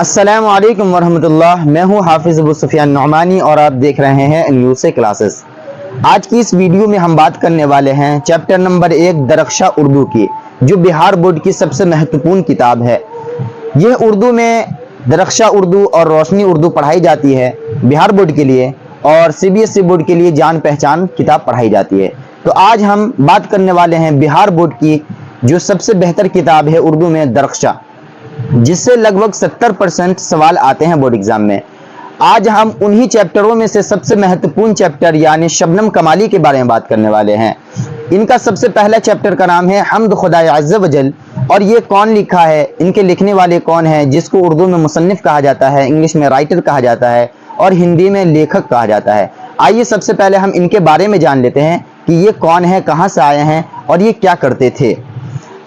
अस्सलाम वालेकुम वरहमतुल्लाह। मैं हूँ हाफिज अबू सुफियान नौमानी और आप देख रहे हैं न्यूज़ क्लासेस। आज की इस वीडियो में हम बात करने वाले हैं चैप्टर नंबर 1 दरख्शा उर्दू की, जो बिहार बोर्ड की सबसे महत्वपूर्ण किताब है। यह उर्दू में दरख्शा उर्दू और रोशनी उर्दू पढ़ाई जाती है बिहार बोर्ड के लिए, और CBSE बोर्ड के लिए जान पहचान किताब पढ़ाई जाती है। तो आज हम बात करने वाले हैं बिहार बोर्ड की जो सबसे बेहतर किताब है उर्दू में, दरख्शा, जिससे लगभग 70% सवाल आते हैं बोर्ड एग्जाम में। आज हम उन्हीं चैप्टरों में से सबसे महत्वपूर्ण चैप्टर यानी शबनम कमाली के बारे में बात करने वाले हैं। इनका सबसे पहला चैप्टर का नाम है हम्द खुदाए अज़्ज़ व जल, और ये कौन लिखा है, इनके लिखने वाले कौन हैं, जिसको उर्दू में मुसन्निफ कहा जाता है, इंग्लिश में राइटर कहा जाता है और हिंदी में लेखक कहा जाता है। आइए सबसे पहले हम इनके बारे में जान लेते हैं कि ये कौन है, कहाँ से आए हैं और ये क्या करते थे।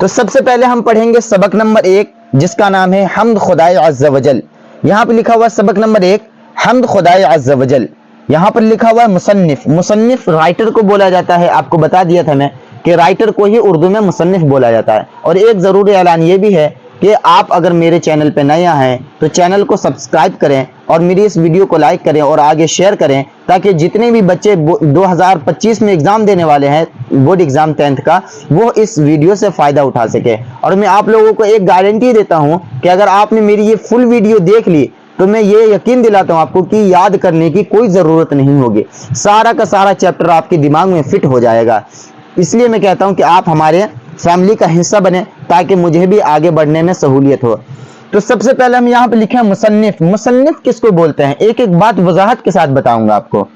तो सबसे पहले हम पढ़ेंगे सबक नंबर 1, जिसका नाम है हम्द खुदाए अज़्ज़ व जल। यहाँ पर लिखा हुआ सबक नंबर 1 हम्द खुदाए अज़्ज़ व जल। यहाँ पर लिखा हुआ है मुसन्निफ। मुसन्निफ राइटर को बोला जाता है। आपको बता दिया था मैं कि राइटर को ही उर्दू में मुसन्निफ बोला जाता है। और एक ज़रूरी ऐलान ये भी है कि आप अगर मेरे चैनल पे नए हैं तो चैनल को सब्सक्राइब करें और मेरी इस वीडियो को लाइक करें और आगे शेयर करें, ताकि जितने भी बच्चे 2025 में एग्ज़ाम देने वाले हैं बोर्ड एग्ज़ाम 10th का, वो इस वीडियो से फ़ायदा उठा सके। और मैं आप लोगों को एक गारंटी देता हूँ कि अगर आपने मेरी ये फुल वीडियो देख ली तो मैं ये यकीन दिलाता हूँ आपको कि याद करने की कोई ज़रूरत नहीं होगी। सारा का सारा चैप्टर आपके दिमाग में फिट हो जाएगा। इसलिए मैं कहता हूँ कि आप हमारे फैमिली का हिस्सा बने, ताकि मुझे भी आगे बढ़ने में सहूलियत हो। तो सबसे पहले हम यहाँ पे लिखे हैं मुसन्निफ। मुसन्निफ किसको बोलते हैं, एक एक बात वजाहत के साथ बताऊंगा आपको।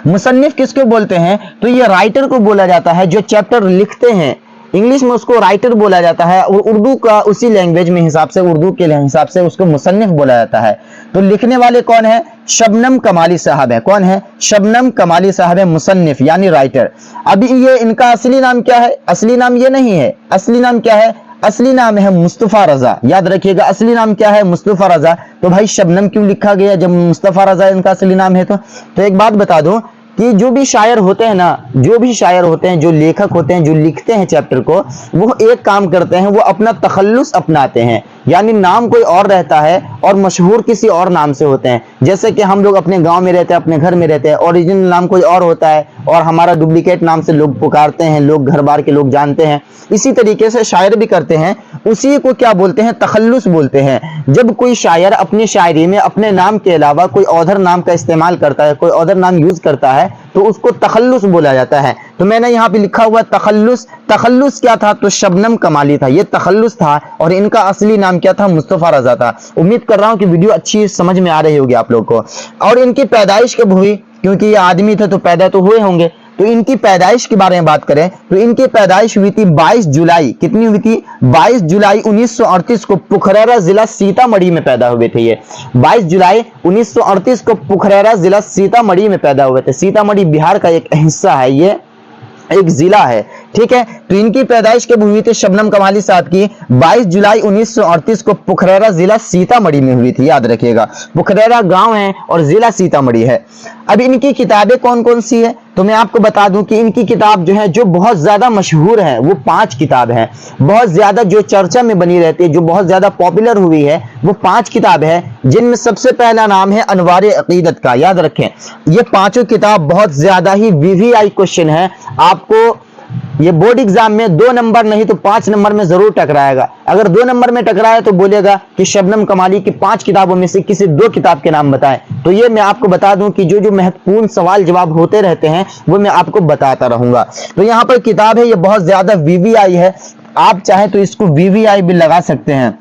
मुसन्निफ किसको बोलते हैं, तो ये राइटर को बोला जाता है जो चैप्टर लिखते हैं। इंग्लिश में उसको राइटर बोला जाता है और उर्दू का उसी लैंग्वेज में हिसाब से, उर्दू के हिसाब से उसको मुसन्निफ बोला जाता है। तो लिखने वाले कौन है, शबनम कमाली साहब है। कौन है, शबनम कमाली साहब है, मुसन्निफ यानी राइटर। अभी ये इनका असली नाम क्या है, असली नाम ये नहीं है। असली नाम क्या है, असली नाम है मुस्तफा रजा। याद रखिएगा, असली नाम क्या है, मुस्तफा रजा। तो भाई शबनम क्यों लिखा गया जब मुस्तफा रजा इनका असली नाम है? तो एक बात बता दूं कि जो भी शायर होते हैं ना, जो भी शायर होते हैं, जो लेखक होते हैं, जो लिखते हैं चैप्टर को, वो एक काम करते हैं, वो अपना तखल्लुस अपनाते हैं। यानी नाम कोई और रहता है और मशहूर किसी और नाम से होते हैं। जैसे कि हम लोग अपने गांव में रहते हैं, अपने घर में रहते हैं, ओरिजिनल नाम कोई और होता है और हमारा डुप्लीकेट नाम से लोग पुकारते हैं, लोग घर बार के लोग जानते हैं। इसी तरीके से शायर भी करते हैं। उसी को क्या बोलते हैं, तखल्लुस बोलते हैं। जब कोई शायर अपनी शायरी में अपने नाम के अलावा कोई औधर नाम का इस्तेमाल करता है, कोई औधर नाम यूज करता है, तो उसको तखल्लुस बोला जाता है। तो मैंने यहाँ पे लिखा हुआ तखल्लुस। तखल्लुस क्या था, तो शबनम कमाली था, ये तखल्लुस था। और इनका असली नाम क्या था, मुस्तफा रजा था। उम्मीद कर रहा हूँ कि वीडियो अच्छी समझ में आ रही होगी आप लोग को। और इनकी पैदाइश कब हुई, क्योंकि ये आदमी थे तो पैदा तो हुए होंगे। तो इनकी पैदाइश के बारे में बात करें तो इनकी पैदाइश हुई थी 22 जुलाई। कितनी हुई थी, 22 जुलाई 1938 को पुखरेरा जिला सीतामढ़ी में पैदा हुए थे। ये 22 जुलाई 1938 को पुखरेरा जिला सीतामढ़ी में पैदा हुए थे। सीतामढ़ी बिहार का एक हिस्सा है, ये एक जिला है, ठीक है। तो इनकी पैदाइश कब हुई थी शबनम कमाली साहब की, 22 जुलाई 1938 को पुखरेरा जिला सीतामढ़ी में हुई थी। याद रखिएगा, पुखरेरा गांव है और जिला सीतामढ़ी है। अब इनकी किताबें कौन कौन सी है, तो मैं आपको बता दूं कि इनकी किताब जो है, जो बहुत ज्यादा मशहूर है, वो 5 किताब है। बहुत ज्यादा जो चर्चा में बनी रहती है, जो बहुत ज्यादा पॉपुलर हुई है, वो 5 किताब है, जिनमें सबसे पहला नाम है अनवार अकीदत का। याद रखें, ये 5 किताब बहुत ज्यादा ही VVI क्वेश्चन है। आपको ये बोर्ड एग्जाम में 2 नंबर नहीं तो 5 नंबर में जरूर टकराएगा। अगर 2 नंबर में टकराए तो बोलेगा कि शबनम कमाली की 5 किताबों में से किसी 2 किताब के नाम बताएं। तो ये मैं आपको बता दूं कि जो जो महत्वपूर्ण सवाल जवाब होते रहते हैं वो मैं आपको बताता रहूंगा। तो यहाँ पर किताब है, ये बहुत ज्यादा VVI है। आप चाहे तो इसको VVI भी लगा सकते हैं।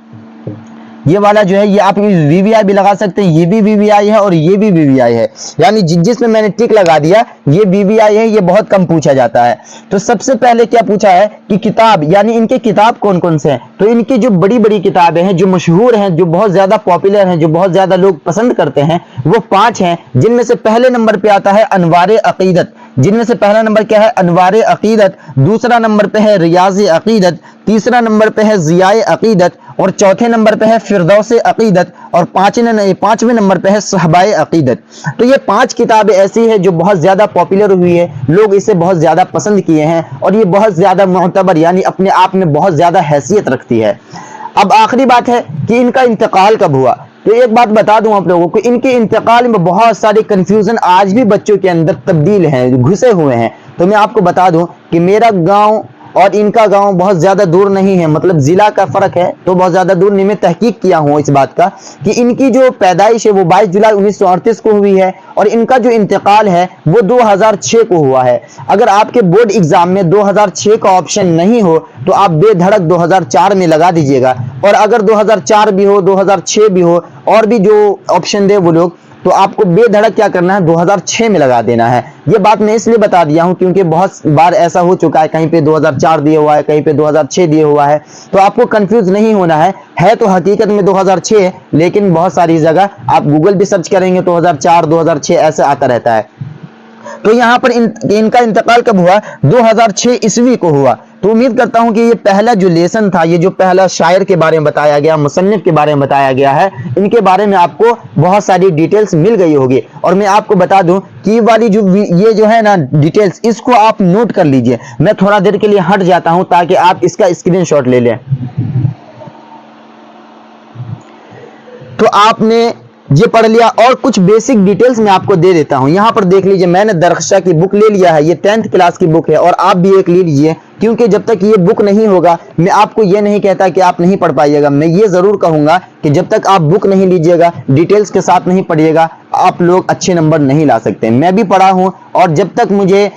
ये वाला जो है, ये आप VVI भी लगा सकते हैं। ये भी VVI है और ये भी VVI है। यानी जिसमें मैंने टिक लगा दिया ये VVI है, ये बहुत कम पूछा जाता है। तो सबसे पहले क्या पूछा है कि किताब, यानी इनके किताब कौन कौन से हैं। तो इनकी जो बड़ी बड़ी किताबें हैं, जो मशहूर हैं, जो बहुत ज्यादा पॉपुलर हैं, जो बहुत ज्यादा लोग पसंद करते हैं, वो 5 हैं। जिनमें से पहले नंबर पे आता है अनवार अकीदत। जिनमें से पहला नंबर क्या है, अनवार अकीदत। दूसरा नंबर पे है रियाज अकीदत। तीसरा नंबर पे है जियाए अकीदत। और चौथे नंबर पे है फिरदौस अकीदत। और पांचवें नंबर पे है सहबाए अकीदत। तो ये 5 किताबें ऐसी है जो बहुत ज्यादा पॉपुलर हुई है, लोग इसे बहुत ज्यादा पसंद किए हैं और ये बहुत ज्यादा मुअतबर यानी अपने आप में बहुत ज्यादा हैसियत रखती है। अब आखिरी बात है कि इनका इंतकाल कब हुआ। تو ایک بات بتا دوں آپ لوگوں کو، ان کے انتقال میں بہت سارے کنفیوژن آج بھی بچوں کے اندر تبدیل ہیں، گھسے ہوئے ہیں۔ تو میں آپ کو بتا دوں کہ میرا گاؤں اور ان کا گاؤں بہت زیادہ دور نہیں ہے، مطلب ضلع کا فرق ہے تو بہت زیادہ دور نہیں۔ میں تحقیق کیا ہوں اس بات کا کہ ان کی جو پیدائش ہے وہ 22 جولائی 1938 کو ہوئی ہے، اور ان کا جو انتقال ہے وہ 2006 کو ہوا ہے۔ اگر آپ کے بورڈ ایگزام میں 2006 کا آپشن نہیں ہو تو آپ بے دھڑک 2004 میں لگا دیجئے گا، اور اگر 2004 بھی ہو 2006 بھی ہو اور بھی جو آپشن دے وہ لوگ، تو آپ کو بے دھڑک کیا کرنا ہے 2006 میں لگا دینا ہے۔ یہ بات میں اس لیے بتا دیا ہوں کیونکہ بہت بار ایسا ہو چکا ہے، کہیں پہ 2004 دیا ہوا ہے، کہیں پہ 2006 دیا ہوا ہے، تو آپ کو کنفیوز نہیں ہونا ہے تو حقیقت میں 2006 ہے، لیکن بہت ساری جگہ آپ گوگل بھی سرچ کریں گے 2004 2006 ایسے آتا رہتا ہے۔ تو یہاں پر ان کا انتقال کب ہوا؟ 2006 عیسوی کو ہوا۔ تو امید کرتا ہوں کہ یہ پہلا جو لیسن تھا، یہ جو پہلا شاعر کے بارے میں بتایا گیا، مصنف کے بارے میں بتایا گیا ہے، ان کے بارے میں آپ کو بہت ساری ڈیٹیلز مل گئی ہوگی۔ اور میں آپ کو بتا دوں کہ والی یہ جو ہے نا ڈیٹیلز، اس کو آپ نوٹ کر لیجئے۔ میں تھوڑا دیر کے لیے ہٹ جاتا ہوں تاکہ آپ اس کا اسکرین شاٹ لے لیں۔ تو آپ نے یہ پڑھ لیا، اور کچھ بیسک ڈیٹیلز میں آپ کو دے دیتا ہوں۔ یہاں پر دیکھ لیجئے، میں نے درخشاں کی بک لے لیا ہے، یہ 10th کلاس کی بک ہے، اور آپ بھی ایک لے لیجئے، کیونکہ جب تک یہ بک نہیں ہوگا میں آپ کو یہ نہیں کہتا کہ آپ نہیں پڑھ پائیے گا۔ میں یہ ضرور کہوں گا کہ جب تک آپ بک نہیں لیجئے گا، ڈیٹیلز کے ساتھ نہیں پڑھیے گا، آپ لوگ اچھے نمبر نہیں لا سکتے۔ میں بھی پڑھا ہوں، اور جب تک مجھے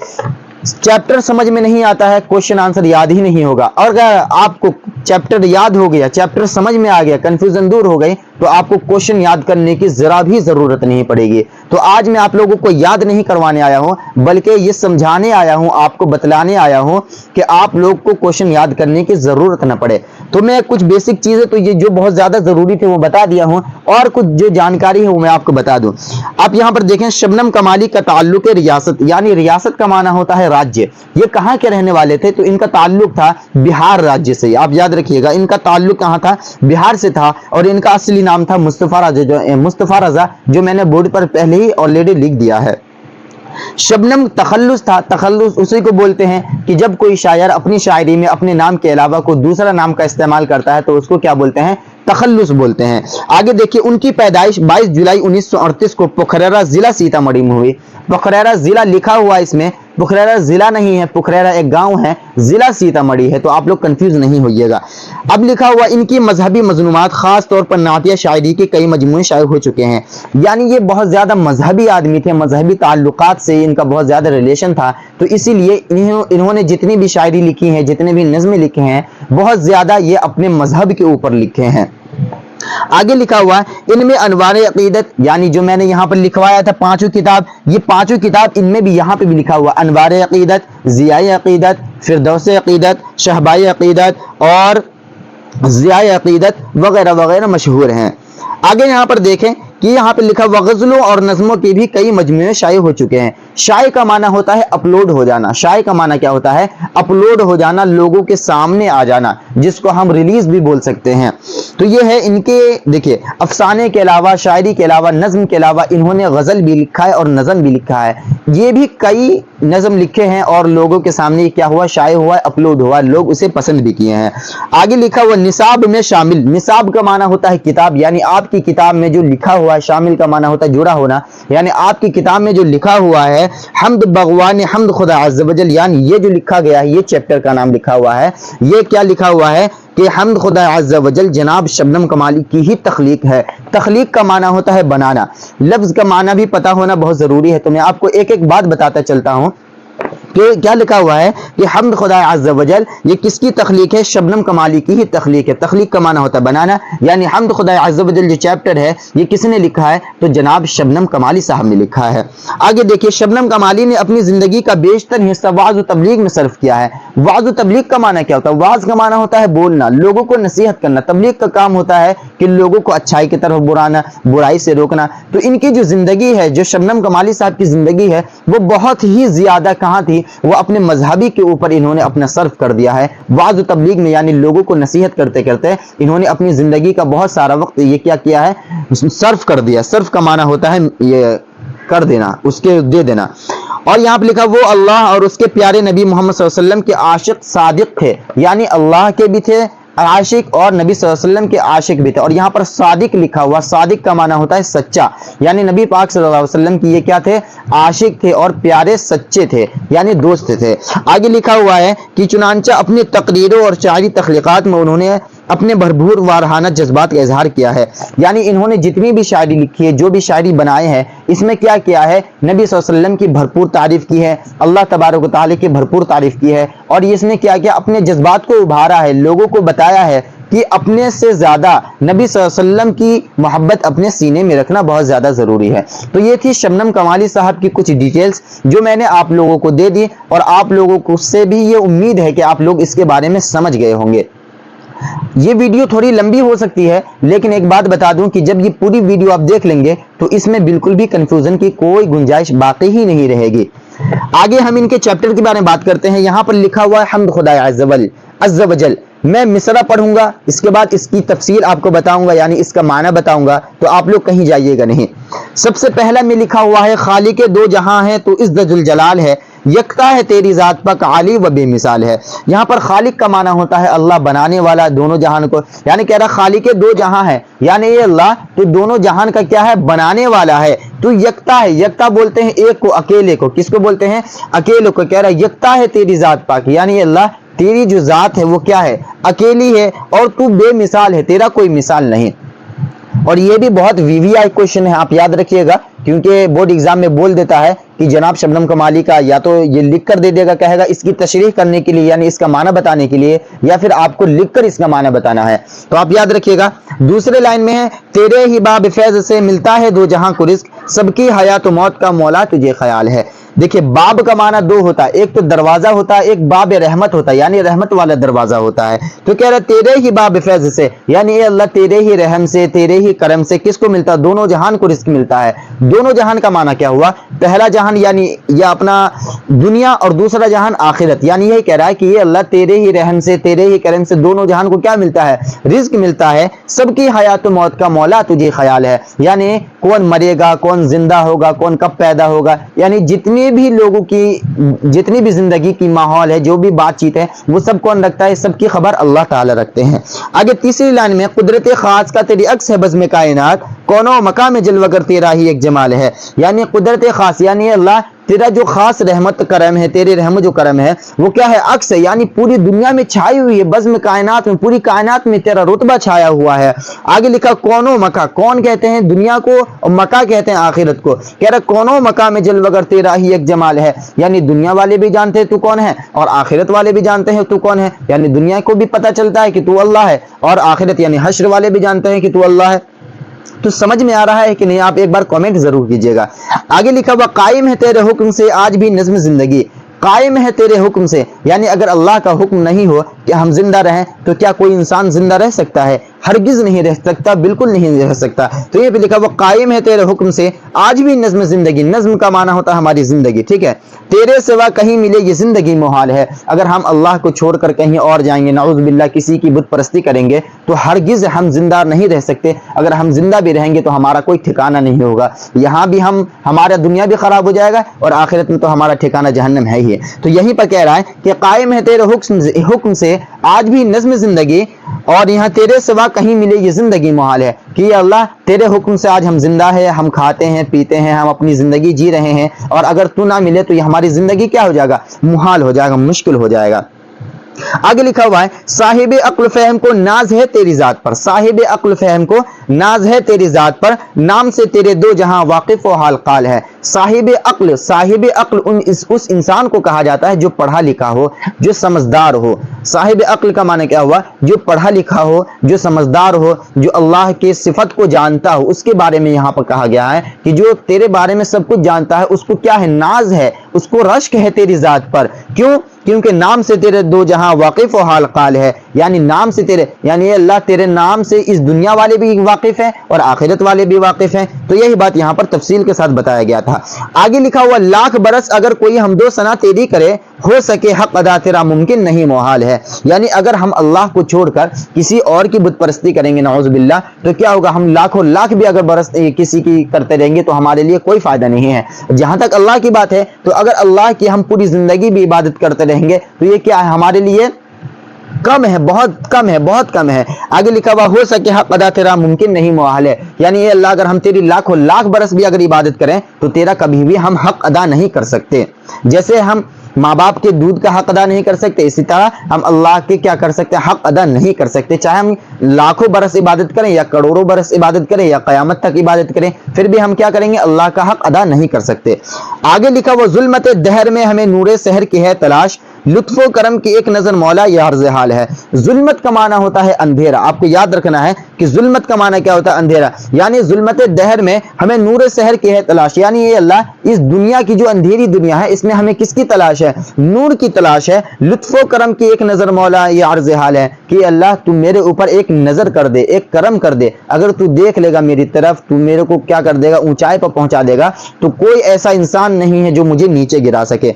چیپٹر سمجھ میں نہیں آتا ہے کوشچن آنسر یاد ہی نہیں ہوگا، اور اگر آپ کو چیپٹر یاد ہو گیا، چیپٹر سمجھ میں آ گیا، کنفیوژن دور ہو گئی، تو آپ کو کوشچن یاد کرنے کی ذرا بھی ضرورت نہیں پڑے گی۔ تو آج میں آپ لوگوں کو یاد نہیں کروانے آیا ہوں، بلکہ یہ سمجھانے آیا ہوں، آپ کو بتلانے آیا ہوں کہ آپ لوگ کو کوشچن یاد کرنے کی ضرورت نہ پڑے۔ تو میں کچھ بیسک چیزیں تو یہ جو بہت زیادہ ضروری تھے وہ بتا دیا ہوں، اور کچھ جو جانکاری ہے وہ میں آپ کو بتا دوں۔ آپ یہاں پر دیکھیں، شبنم کمالی کا تعلق ریاست، یعنی ریاست کا معنی ہوتا ہے راجیہ۔ یہ کہاں کے رہنے والے تھے؟ تو ان کا تعلق تھا بہار راجیہ سے۔ آپ یاد رکھیے گا، ان کا تعلق کہاں تھا؟ بہار سے تھا، اور ان کا اصلی نام تھا مصطفیٰ رضا، جو میں نے بورڈ پر پہلے ہی آلریڈی لکھ دیا ہے۔ شبنم تخلص تھا، تخلص اسی کو بولتے ہیں کہ جب کوئی شاعر اپنی شاعری میں اپنے نام کے علاوہ کوئی دوسرا نام کا استعمال کرتا ہے تو اس کو کیا بولتے ہیں؟ تخلص بولتے ہیں۔ آگے دیکھیے، ان کی پیدائش 22 جولائی 1938 کو پکھریرا ضلع سیتامڑھی میں ہوئی۔ پکھریرا ضلع لکھا ہوا اس میں، پکھریرا ضلع نہیں ہے، پکھریرا ایک گاؤں ہے، ضلع سیتامڑھی ہے، تو آپ لوگ کنفیوز نہیں ہوئیے گا۔ اب لکھا ہوا، ان کی مذہبی مضمونات خاص طور پر نعتیہ شاعری کے کئی مجموعے شائع ہو چکے ہیں۔ یعنی یہ بہت زیادہ مذہبی آدمی تھے، مذہبی تعلقات سے ان کا بہت زیادہ ریلیشن تھا، تو اسی لیے انہوں نے جتنی بھی شاعری لکھی ہیں، جتنے بھی نظمیں لکھے ہیں، بہت زیادہ یہ اپنے مذہب کے اوپر لکھے ہیں۔ آگے لکھا ہوا ہے، ان میں انوار عقیدت، یعنی جو میں نے یہاں پر لکھوایا تھا پانچوں کتاب، یہ پانچوں کتاب ان میں بھی یہاں پہ بھی لکھا ہوا، انوار عقیدت، ضیاء عقیدت، فردوس عقیدت، شہبائے عقیدت اور ضیاء عقیدت وغیرہ وغیرہ مشہور ہیں۔ آگے یہاں پر دیکھیں کہ یہاں پہ لکھا ہوا، غزلوں اور نظموں کے بھی کئی مجموعے شائع ہو چکے ہیں۔ شائع کا معنی ہوتا ہے اپلوڈ ہو جانا۔ شائع کا معنی کیا ہوتا ہے؟ اپلوڈ ہو جانا، لوگوں کے سامنے آ جانا، جس کو ہم ریلیز بھی بول سکتے ہیں۔ تو یہ ہے ان کے، دیکھیے، افسانے کے علاوہ، شاعری کے علاوہ، نظم کے علاوہ انہوں نے غزل بھی لکھا ہے اور نظم بھی لکھا ہے۔ یہ بھی کئی نظم لکھے ہیں اور لوگوں کے سامنے کیا ہوا؟ شائع ہوا ہے، اپلوڈ ہوا ہے، لوگ اسے پسند بھی کیے ہیں۔ آگے لکھا ہوا، نصاب میں شامل۔ نصاب کا معنی ہوتا ہے کتاب، یعنی آپ کی کتاب میں جو لکھا ہوا ہے۔ شامل کا معنی ہوتا ہے جڑا ہونا، یعنی آپ کی کتاب میں جو لکھا ہوا ہے، حمد بغوان حمد خدا عز و جل، یعنی یہ جو لکھا گیا ہے، یہ چیپٹر کا نام لکھا ہوا ہے، یہ کیا لکھا ہوا ہے کہ حمد خدا عز و جل جناب شبنم کمالی کی ہی تخلیق ہے۔ تخلیق کا معنی ہوتا ہے بنانا۔ لفظ کا معنی بھی پتہ ہونا بہت ضروری ہے، تو میں آپ کو ایک ایک بات بتاتا چلتا ہوں کہ کیا لکھا ہوا ہے کہ حمد خدا عز و جل یہ کس کی تخلیق ہے؟ شبنم کمالی کی ہی تخلیق ہے۔ تخلیق کا معنی ہوتا ہے بنانا، یعنی حمد خدا عز و جل جو چیپٹر ہے یہ کس نے لکھا ہے؟ تو جناب شبنم کمالی صاحب نے لکھا ہے۔ آگے دیکھیے، شبنم کمالی نے اپنی زندگی کا بیشتر حصہ وعظ و تبلیغ میں صرف کیا ہے۔ وعظ و تبلیغ کا معنی کیا ہوتا ہے؟ وعظ کا معنی ہوتا ہے بولنا، لوگوں کو نصیحت کرنا۔ تبلیغ کا کام ہوتا ہے کہ لوگوں کو اچھائی کی طرف بلانا، برائی سے روکنا۔ تو ان کی جو زندگی ہے، جو شبنم کمالی صاحب کی زندگی ہے، وہ بہت ہی زیادہ کہاں تھی؟ وہ اپنے مذہبی کے اوپر انہوں نے اپنا صرف کر دیا ہے، وعظ و تبلیغ میں، یعنی لوگوں کو نصیحت کرتے کرتے انہوں نے اپنی زندگی کا بہت سارا وقت یہ کیا ہے؟ صرف کر دیا۔ صرف کا معنی ہوتا ہے یہ کر دینا، اس کے دے دینا۔ اور یہاں پہ لکھا، وہ اللہ اور اس کے پیارے نبی محمد صلی اللہ علیہ وسلم کے عاشق صادق تھے، یعنی اللہ کے بھی تھے आशिक और नबी सल्लल्लाहु अलैहि वसल्लम के आशिक भी थे। और यहाँ पर सादिक लिखा हुआ, सादिक का माना होता है सच्चा, यानी नबी पाक सल्लल्लाहु अलैहि वसल्लम की ये क्या थे, आशिक थे और प्यारे सच्चे थे, यानी दोस्त थे। आगे लिखा हुआ है कि चुनांचा अपनी तकरीरों और शायरी तख्लीकात में उन्होंने अपने भरपूर वारहाना जज्बात का इजहार किया है, यानी इन्होंने जितनी भी शायरी लिखी है, जो भी शायरी बनाए हैं, इसमें क्या किया है, नबी सल्लल्लाहु अलैहि वसल्लम की भरपूर तारीफ की है, अल्लाह तबारक व तआला की भरपूर तारीफ की है, और इसने क्या किया, अपने जज्बात को उभारा है, लोगों को बताया है कि अपने से ज्यादा नबी सल्लल्लाहु अलैहि वसल्लम की मोहब्बत अपने सीने में रखना बहुत ज्यादा जरूरी है। तो ये थी शबनम कमाली साहब की कुछ डिटेल्स जो मैंने आप लोगों को दे दी, और आप लोगों को से भी ये उम्मीद है कि आप लोग इसके बारे में समझ गए होंगे। ये वीडियो थोड़ी लंबी हो सकती है, लेकिन एक बात बता दूं कि जब ये पूरी वीडियो आप देख लेंगे तो इसमें बिल्कुल भी कंफ्यूजन की कोई गुंजाइश बाकी ही नहीं रहेगी। आगे हम इनके चैप्टर के बारे में बात करते हैं। यहाँ पर लिखा हुआ है हम्द खुदा अज़्ज़ वजल। मैं मिसरा पढ़ूंगा, इसके बाद इसकी तफसील आपको बताऊंगा, यानी इसका माना बताऊंगा, तो आप लोग कहीं जाइएगा नहीं। सबसे पहला में लिखा हुआ है खालिके दो जहां है तो इज़्ज़तुल जलाल है, यकता है तेरी जात पक आली व बेमिसाल है। यहाँ पर खालिक का माना होता है अल्लाह, बनाने वाला दोनों जहान को, यानी कह रहा खालिके दो जहां है, यानी ये अल्लाह तो दोनों जहान का क्या है, बनाने वाला है। तो यकता है, यकता बोलते हैं एक को, अकेले को, किसको बोलते हैं, अकेले को। कह रहा यकता है तेरी जात पाक, यानी अल्लाह तेरी जो जात है वो क्या है, अकेली है, और तू बेमिसाल है, तेरा कोई मिसाल नहीं। और ये भी बहुत वीवीआई क्वेश्चन है, आप याद रखिएगा, क्योंकि बोर्ड एग्जाम में बोल देता है कि जनाब शबनम कमाली का या तो ये लिख कर दे देगा, कहेगा इसकी तशरीह करने के लिए, यानी इसका माना बताने के लिए, या फिर आपको लिखकर इसका माना बताना है। तो आप याद रखिएगा। दूसरे लाइन में है तेरे ही बाब फैज से मिलता है दो जहां को रिस्क, सबकी हयात मौत का मौला तुझे ख्याल है। देखिए बाब का माना दो होता है, एक तो दरवाजा होता है, एक बाब रहमत होता है, यानी रहमत वाला दरवाजा होता है। तो कह रहा तेरे ही बाब फैज से, यानी अल्लाह तेरे ही रहम से, तेरे ही करम से किसको मिलता है, दोनों जहान को रिस्क मिलता है। दोनों जहान का माना क्या हुआ, पहला जहान यानी या अपना दुनिया, और दूसरा जहान आखिरत, यानी यही कह रहा है कि ये अल्लाह तेरे ही रहम से, तेरे ही करम से दोनों जहान को क्या मिलता है, रिस्क मिलता है। सबकी हयात मौत का मौला तुझे ख्याल है, यानी कौन मरेगा, कौन जिंदा होगा, कौन कब पैदा होगा, यानी जितनी भी लोगों की, जितनी भी जिंदगी की माहौल है, जो भी बातचीत है, वो सब कौन रखता है, सबकी खबर अल्लाह ताला रखते हैं। आगे तीसरी लाइन में कुदरत खास का तेरी अक्स है बज़्म कायनात, कौनो मकाम जलवगर तेरा ही एक जमाल है, यानी कुदरत खास, यानी अल्लाह तेरा जो खास रहमत करम है, तेरे रहम जो करम है वो क्या है, अक्स है, यानी पूरी दुनिया में छाई हुई है, बज़्म कायनात में, पूरी कायनात में तेरा रुतबा छाया हुआ है। आगे लिखा कौनो मका, कौन कहते हैं दुनिया को, और मका कहते हैं आखिरत को। कह रहा कौनो मका में जलवगर तेरा ही एक जमाल है, यानी दुनिया वाले भी जानते हैं तू कौन है, और आखिरत वाले भी जानते हैं तू कौन है, यानी दुनिया को भी पता चलता है कि तू अल्लाह है, और आखिरत यानी हश्र वाले भी जानते हैं कि तू अल्लाह है। तो समझ में आ रहा है कि नहीं, आप एक बार कमेंट जरूर कीजिएगा। आगे लिखा हुआ कायम है तेरे हुक्म से आज भी नज़्म जिंदगी, कायम है तेरे हुक्म से, यानी अगर अल्लाह का हुक्म नहीं हो कि हम जिंदा रहें तो क्या कोई इंसान जिंदा रह सकता है, हरगिज नहीं रह सकता, बिल्कुल नहीं रह सकता। तो ये भी लिखा वो कायम है तेरे हुक्म से आज भी नज़्म जिंदगी, नज़्म का माना होता है हमारी जिंदगी, ठीक है। तेरे सिवा कहीं मिले ये जिंदगी मुहाल है, अगर हम अल्लाह को छोड़कर कहीं और जाएंगे, नाउज़ बिल्लाह किसी की बुत परस्ती करेंगे, तो हरगिज हम जिंदा नहीं रह सकते। अगर हम जिंदा भी रहेंगे तो हमारा कोई ठिकाना नहीं होगा, यहाँ भी हमारा दुनिया भी खराब हो जाएगा, और आखिरत में तो हमारा ठिकाना जहन्नम है ही है। तो यहीं पर कह रहा है कि कायम है तेरे हुक्म से आज भी नज़्म जिंदगी, और यहाँ तेरे सिवा कहीं मिले ये जिंदगी मुहाल है, कि अल्लाह तेरे हुक्म से आज हम जिंदा है, हम खाते हैं, पीते हैं, हम अपनी जिंदगी जी रहे हैं, और अगर तू ना मिले तो ये हमारी जिंदगी क्या हो जाएगा, मुहाल हो जाएगा, मुश्किल हो जाएगा। आगे लिखा हुआ है साहिब अक्ल फहम को नाज है तेरी जात पर, साहिब अक्ल फहम को नाज है तेरी जात पर, नाम से तेरे दो जहां वाकिफ व हाल काल है। साहिब अक्ल उस इंसान को कहा जाता है जो पढ़ा लिखा हो, जो समझदार हो। साहिब अक्ल का माने क्या हुआ, जो पढ़ा लिखा हो, जो समझदार हो, जो अल्लाह के सिफत को जानता हो, उसके बारे में यहाँ पर कहा गया है कि जो तेरे बारे में सब कुछ जानता है, उसको क्या है, नाज है, उसको रश्क है तेरी जात पर। क्यों? क्योंकि नाम से तेरे दो जहां वाकिफ और हाल काल है, यानी नाम से तेरे, यानी अल्लाह तेरे नाम से इस दुनिया वाले भी वाकिफ हैं और आखिरत वाले भी वाकिफ हैं। तो यही बात यहाँ पर तफसील के साथ बताया गया था। आगे लिखा हुआ लाख बरस अगर कोई हमदो सना तेरी करे, हो सके हक अदा तेरा मुमकिन नहीं मोहाल है। यानी अगर हम अल्लाह को छोड़कर किसी और की बुत परस्ती करेंगे नाउज़ बिल्लाह, तो क्या होगा, हम लाखों लाख भी अगर बरस किसी की करते रहेंगे तो हमारे लिए कोई फायदा नहीं है। जहां तक अल्लाह की बात है, तो अगर अल्लाह की हम पूरी जिंदगी भी इबादत करते रहेंगे तो ये क्या है, हमारे लिए कम है, बहुत कम है, बहुत कम है। आगे लिखा हुआ हो सके हक अदा तेरा मुमकिन नहीं मुहाल है, यानी ये अल्लाह अगर हम तेरी लाखों लाख बरस भी अगर इबादत करें तो तेरा कभी भी हम हक अदा नहीं कर सकते। जैसे हम माँ बाप के दूध का हक अदा नहीं कर सकते, इसी तरह हम अल्लाह के क्या कर सकते हैं, हक अदा नहीं कर सकते। चाहे हम लाखों बरस इबादत करें या करोड़ों बरस इबादत करें या क़यामत तक इबादत करें, फिर भी हम क्या करेंगे, अल्लाह का हक अदा नहीं कर सकते। आगे लिखा वो जुल्मत दहर में हमें नूरे सहर की है तलाश, लुत्फो करम की एक नजर मौला ये अर्ज़ हाल है। जुल्मत का माना होता है अंधेरा। आपको याद रखना है कि जुल्मत का माना क्या होता है, अंधेरा। यानी जुल्मत दहर में हमें नूर सहर की है तलाश, यानी ये अल्लाह इस दुनिया की जो अंधेरी दुनिया है इसमें हमें किसकी तलाश है, नूर की तलाश है। लुत्फो करम की एक नजर मौला ये अर्ज़ हाल है कि अल्लाह तू मेरे ऊपर एक नजर कर दे, एक करम कर दे। अगर तू देख लेगा मेरी तरफ, तू मेरे को क्या कर देगा, ऊंचाई पर पहुंचा देगा, तो कोई ऐसा इंसान नहीं है जो मुझे नीचे गिरा सके।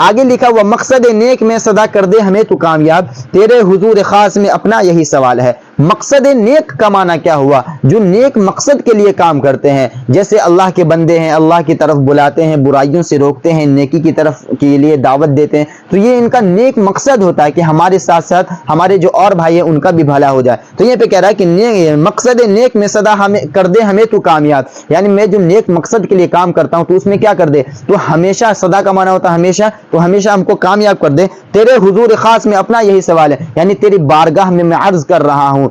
आगे लिखा हुआ मकसद नेक में सदा कर दे हमें तू कामयाब, तेरे हुजूर खास में अपना यही सवाल है। मकसद नेक का माना क्या हुआ, जो नेक मकसद के लिए काम करते हैं। जैसे अल्लाह के बंदे हैं, अल्लाह की तरफ बुलाते हैं, बुराइयों से रोकते हैं, नेकी की तरफ के लिए दावत देते हैं, तो ये इनका नेक मकसद होता है कि हमारे साथ साथ हमारे जो और भाई हैं उनका भी भला हो जाए। तो ये पे कह रहा है कि मकसद नेक में सदा हमें कर दे हमें तू कामयाब, यानी मैं जो नेक मकसद के लिए काम करता हूं तो उसमें क्या कर दे, तो हमेशा, सदा का माना होता है हमेशा, तो हमेशा हमको कामयाब कर दे। तेरे हुजूर खास में अपना यही सवाल है, यानी तेरी बारगाह में मैं अर्ज कर रहा हूं,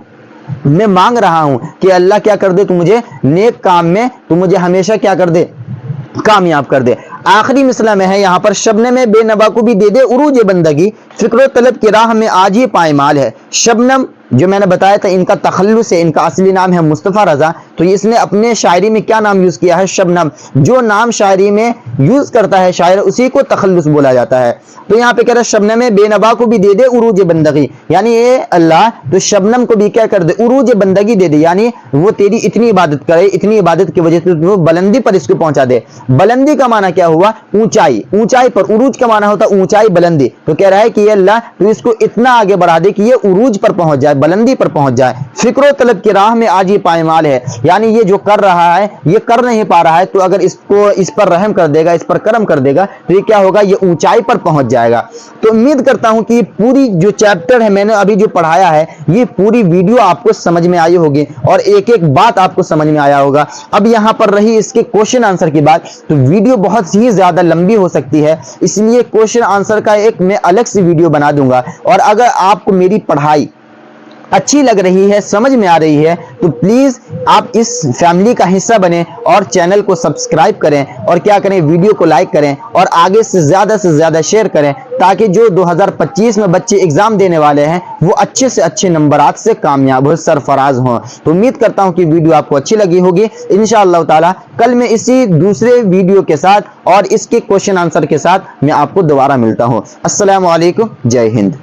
मैं मांग रहा हूं कि अल्लाह क्या कर दे, तू मुझे नेक काम में तू मुझे हमेशा क्या कर दे, कामयाब कर दे। आखिरी मिसला में है यहाँ पर, शबनम में बेनवा को भी दे दे उरूज बंदगी, फिक्र तलब की राह में आज ही पायमाल है। शबनम जो मैंने बताया था इनका तखल्लुस है, इनका असली नाम है मुस्तफ़ा रजा, तो इसने अपने शायरी में क्या नाम यूज किया है, शबनम। जो नाम शायरी में यूज करता है शायर उसी को तखल्लुस बोला जाता है। तो यहाँ पे कह रहा है शबनम में बेनवा को भी दे दे उरूज बंदगी, यानी ये अल्लाह तो शबनम को भी क्या कर दे, उरूज बंदगी दे दे, यानी वो तेरी इतनी इबादत करे, इतनी इबादत की वजह से वो बुलंदी पर इसको पहुंचा दे। बुलंदी का माना क्या हुआ, ऊंचाई, ऊंचाई पर। उरूज का माना होता ऊंचाई, बुलंदी। तो कह रहा है कि ये अल्लाह तो इसको इतना आगे बढ़ा दे कि ये उरूज पर पहुंच जाए, बुलंदी पर पहुंच जाए। फिक्रो तलब की राह में आज ही पायमाल है, यानी ये जो कर रहा है ये कर नहीं पा रहा है, तो अगर इसको इस पर रहम कर देगा, इस पर करम कर देगा, तो ये क्या होगा, ये ऊंचाई पर पहुंच जाएगा। तो उम्मीद करता हूं कि पूरी जो चैप्टर है मैंने अभी जो पढ़ाया है, ये पूरी वीडियो आपको समझ में आई होगी और एक एक बात आपको समझ में आया होगा। अब यहां पर रही इसके क्वेश्चन आंसर की बात, तो वीडियो बहुत ही ज्यादा लंबी हो सकती है, इसलिए क्वेश्चन आंसर का एक मैं अलग से वीडियो बना दूंगा। और अगर आपको मेरी पढ़ाई अच्छी लग रही है, समझ में आ रही है, तो प्लीज आप इस फैमिली का हिस्सा बने और चैनल को सब्सक्राइब करें और क्या करें, वीडियो को लाइक करें और आगे से ज्यादा शेयर करें, ताकि जो 2025 में बच्चे एग्जाम देने वाले हैं वो अच्छे से अच्छे नंबरात से कामयाब हो, सरफराज हों। तो उम्मीद करता हूं कि वीडियो आपको अच्छी लगी होगी। इंशाअल्लाह ताला कल मैं इसी दूसरे वीडियो के साथ और इसके क्वेश्चन आंसर के साथ मैं आपको दोबारा मिलता हूं। अस्सलामु अलैकुम, जय हिंद।